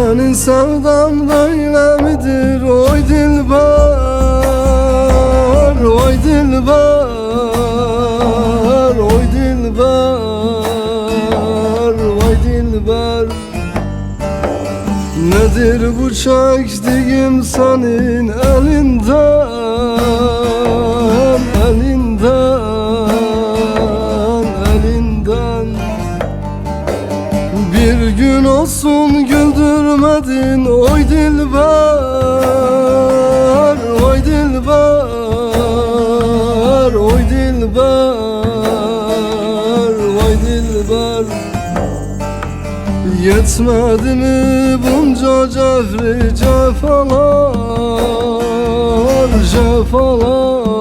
Senin sevdan böyle midir oy dilber, oy dilber, oy dilber, oy dilber. Nedir bu çektiğim senin elinden, elinden, elinden. Bir gün olsun güldürmedin oy dilber, oy dilber, oy dilber, oy dilber. Yetmedi mi bunca cefri cefalar, cefalar,